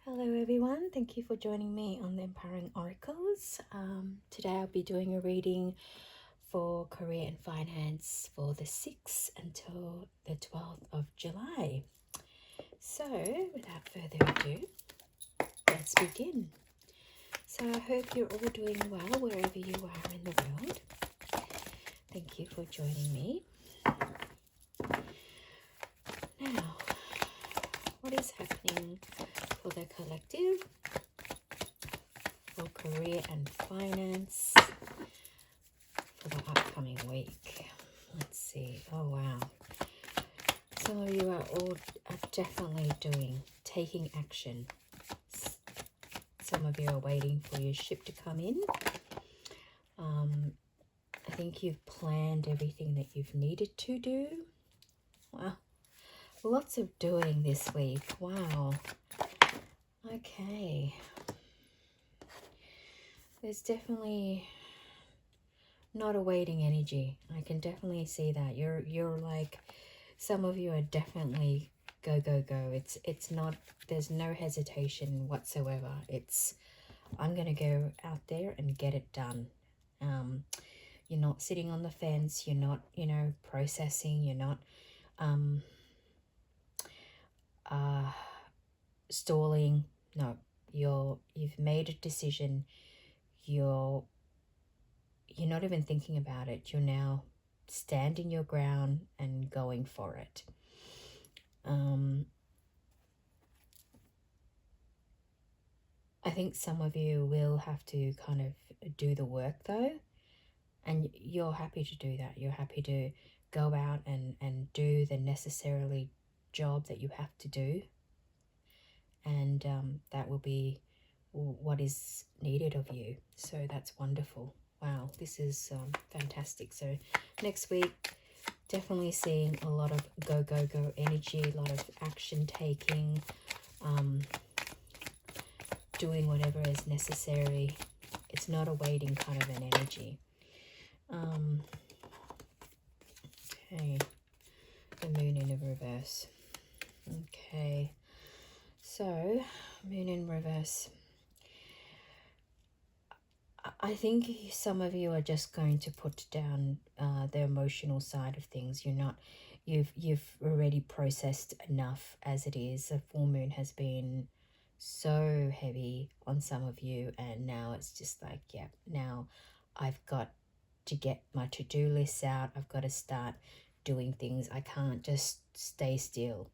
Hello everyone, thank you for joining me on the Empowering Oracles. Today I'll be doing a reading for career and finance for the 6th until the 12th of July. So without further ado, let's begin. So I hope you're all doing well wherever you are in the world. Thank you for joining me. Now, what is happening for the collective, for career and finance for the upcoming week? Let's see. Oh wow, some of you are definitely taking action. Some of you are waiting for your ship to come in. I think you've planned everything that you've needed to do. Wow, lots of doing this week. Wow. Okay, there's definitely not a waiting energy. I can definitely see that. You're like, some of you are definitely go, go, go. It's not, there's no hesitation whatsoever. It's, I'm going to go out there and get it done. You're not sitting on the fence. You're not, processing. You're not stalling. No, you've made a decision. You're not even thinking about it. You're now standing your ground and going for it. I think some of you will have to kind of do the work though, and you're happy to do that. You're happy to go out and do the necessarily job that you have to do, and that will be what is needed of you. So that's wonderful. Wow, this is fantastic. So next week, definitely seeing a lot of go, go, go energy, a lot of action taking, doing whatever is necessary. It's not a waiting kind of an energy. Okay, the moon in a reverse. Okay, so moon in reverse. I think some of you are just going to put down the emotional side of things. You've already processed enough as it is. The full moon has been so heavy on some of you, and now it's just like, yeah, now I've got to get my to-do lists out. I've got to start doing things. I can't just stay still.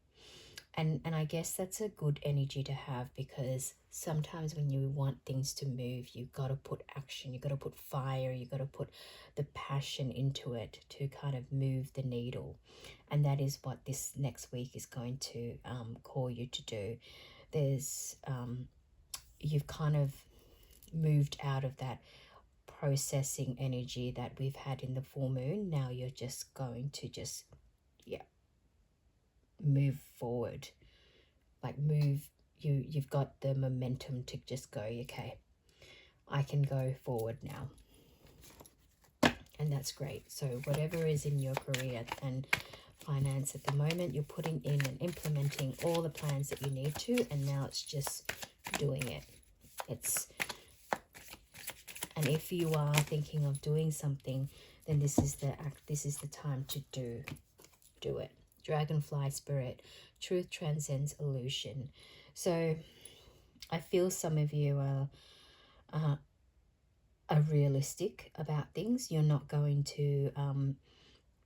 And I guess that's a good energy to have, because sometimes when you want things to move, you've got to put action, you've got to put fire, you've got to put the passion into it to kind of move the needle. And that is what this next week is going to call you to do. There's, you've kind of moved out of that processing energy that we've had in the full moon. Now you're just going to just, yeah, move forward. Like you've got the momentum to just go, okay, I can go forward now. And that's great. So whatever is in your career and finance at the moment, you're putting in and implementing all the plans that you need to, and now it's just doing it. And if you are thinking of doing something, then this is the time to do it. Dragonfly spirit, truth transcends illusion. So I feel some of you are realistic about things. You're not going to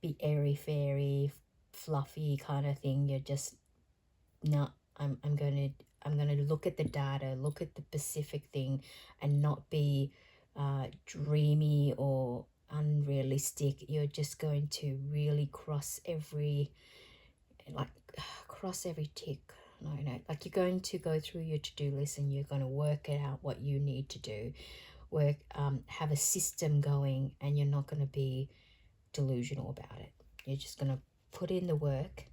be airy-fairy, fluffy kind of thing. You're just not. I'm going to look at the data, look at the specific thing, and not be dreamy or unrealistic. You're just going to really cross every tick. No, like you're going to go through your to-do list and you're going to work it out what you need to do. Have a system going, and you're not going to be delusional about it. You're just going to put in the work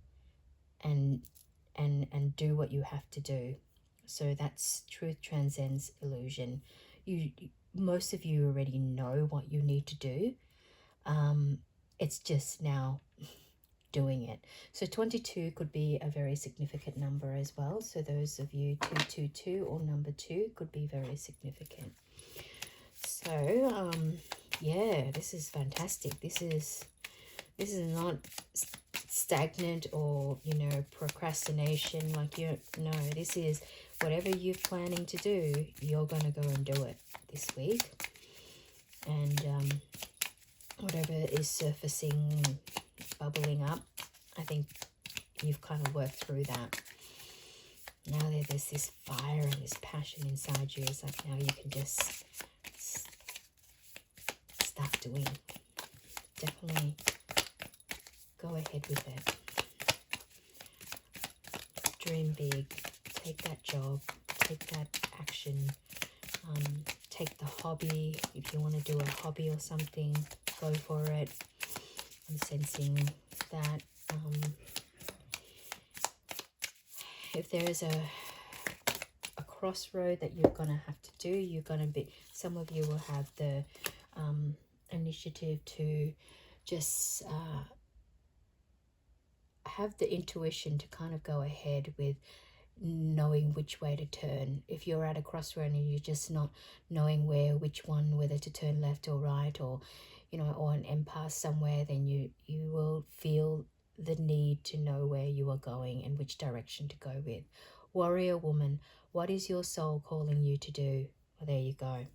and do what you have to do. So that's truth transcends illusion. Most of you already know what you need to do. It's just now doing it. So 22 could be a very significant number as well. So those of you 222 or number 2 could be very significant. So yeah, this is fantastic. This is not stagnant or, you know, procrastination. Like, you no, this is whatever you're planning to do, you're going to go and do it this week. And whatever is surfacing, bubbling up, I think you've kind of worked through that. Now there's this fire and this passion inside you. It's like now you can just start doing. Definitely go ahead with it. Dream big. Take that job. Take that action. Take the hobby. If you want to do a hobby or something, go for it. I'm sensing that. If there's a crossroad that you're going to have to do, you're going to be, some of you will have the initiative to just have the intuition to kind of go ahead with knowing which way to turn. If you're at a crossroad and you're just not knowing which one, whether to turn left or right, or, you know, or an impasse somewhere, then you will feel the need to know where you are going and which direction to go with. Warrior woman, what is your soul calling you to do? Well, there you go.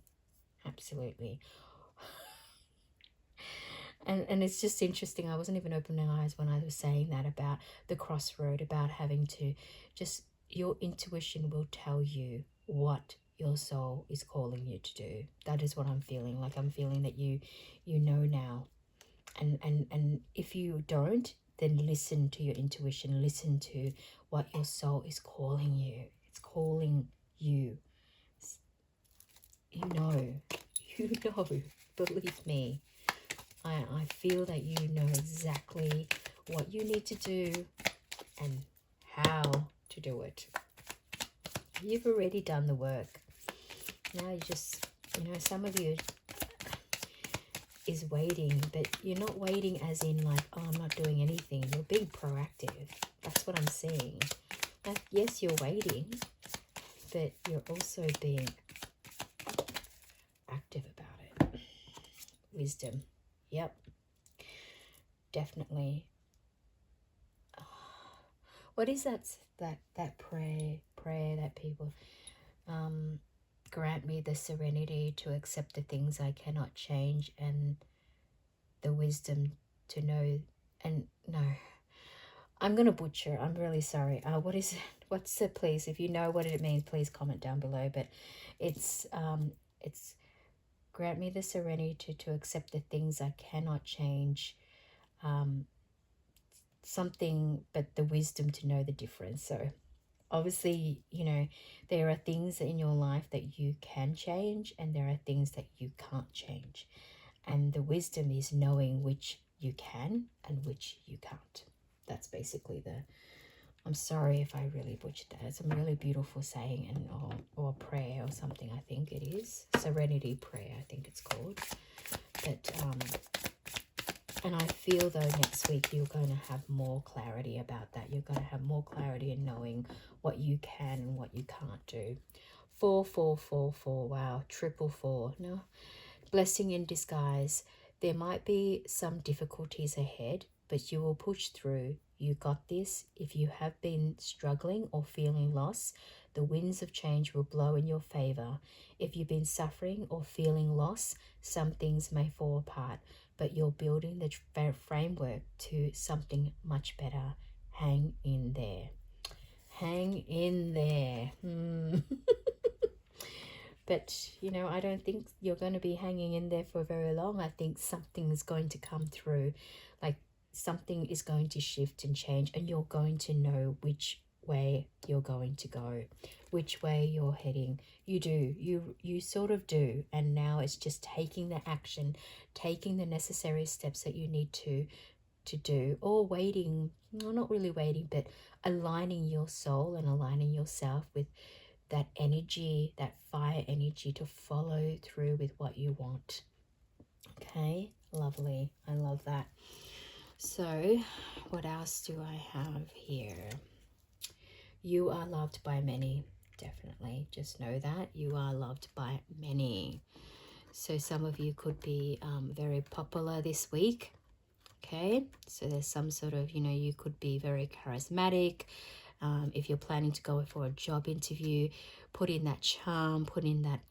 Absolutely. And it's just interesting. I wasn't even opening my eyes when I was saying that about the crossroad, about having to just, your intuition will tell you what your soul is calling you to do. That is what I'm feeling. Like, I'm feeling that you know now. And if you don't, then listen to your intuition. Listen to what your soul is calling you. It's calling you. You know. Believe me. I feel that you know exactly what you need to do and how to do it. You've already done the work. Now you just, you know, some of you is waiting, but you're not waiting as in like, oh, I'm not doing anything. You're being proactive. That's what I'm seeing. Like, yes, you're waiting, but you're also being active about it. Wisdom. Yep. Definitely. What is that prayer that people grant me the serenity to accept the things I cannot change and the wisdom to know, and no, I'm gonna butcher. I'm really sorry. What is it? What's it? Please, if you know what it means, please comment down below. But it's grant me the serenity to accept the things I cannot change. Something, but the wisdom to know the difference. So obviously, you know, there are things in your life that you can change and there are things that you can't change. And the wisdom is knowing which you can and which you can't. That's basically I'm sorry if I really butchered that. It's a really beautiful saying, and or prayer or something, I think it is. Serenity prayer, I think it's called. But and I feel though next week you're going to have more clarity about that. You're going to have more clarity in knowing what you can and what you can't do. 4, 4, 4, 4. Wow, triple 4. No, blessing in disguise. There might be some difficulties ahead, but you will push through. You got this. If you have been struggling or feeling loss, the winds of change will blow in your favor. If you've been suffering or feeling loss, some things may fall apart, but you're building the framework to something much better. Hang in there. Hang in there. But, you know, I don't think you're going to be hanging in there for very long. I think something is going to come through. Like, something is going to shift and change, and you're going to know which way you're going to go, which way you're heading. You do. You sort of do. And now it's just taking the action, taking the necessary steps that you need to do, or waiting, well, not really waiting, but aligning your soul and aligning yourself with that energy, that fire energy, to follow through with what you want. Okay, lovely. I love that. So, what else do I have here? You are loved by many, definitely. Just know that you are loved by many. So, some of you could be very popular this week. Okay, so there's some sort of, you could be very charismatic. If you're planning to go for a job interview, put in that charm, put in that,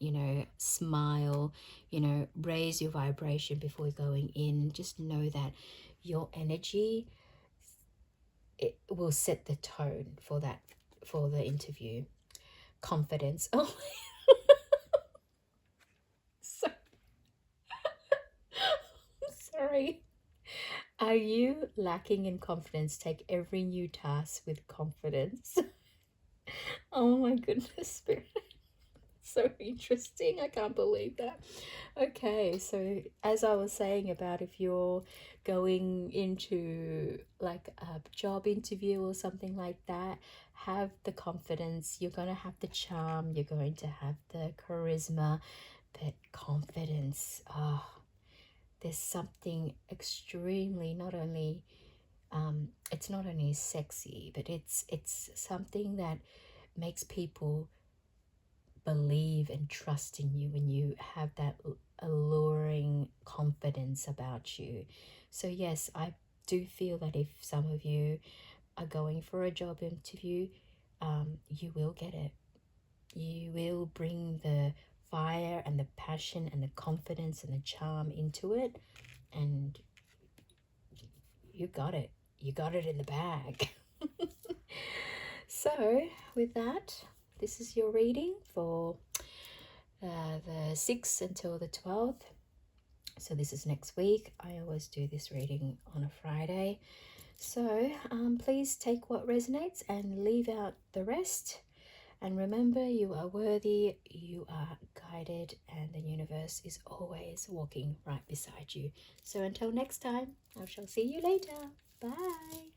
smile, raise your vibration before going in. Just know that your energy, it will set the tone for the interview. Confidence. Oh, so, sorry. Are you lacking in confidence? Take every new task with confidence. Oh my goodness, Spirit. So interesting. I can't believe that. Okay, so as I was saying about if you're going into like a job interview or something like that, have the confidence. You're going to have the charm, you're going to have the charisma, but confidence. Oh, there's something extremely not only it's not only sexy, but it's something that makes people believe and trust in you when you have that alluring confidence about you. So yes, I do feel that if some of you are going for a job interview, you will get it. You will bring the fire and the passion and the confidence and the charm into it, and you got it. You got it in the bag. So, with that, this is your reading for the 6th until the 12th. So, this is next week. I always do this reading on a Friday. So, please take what resonates and leave out the rest. And remember, you are worthy, you are guided, and the universe is always walking right beside you. So, until next time, I shall see you later. Bye.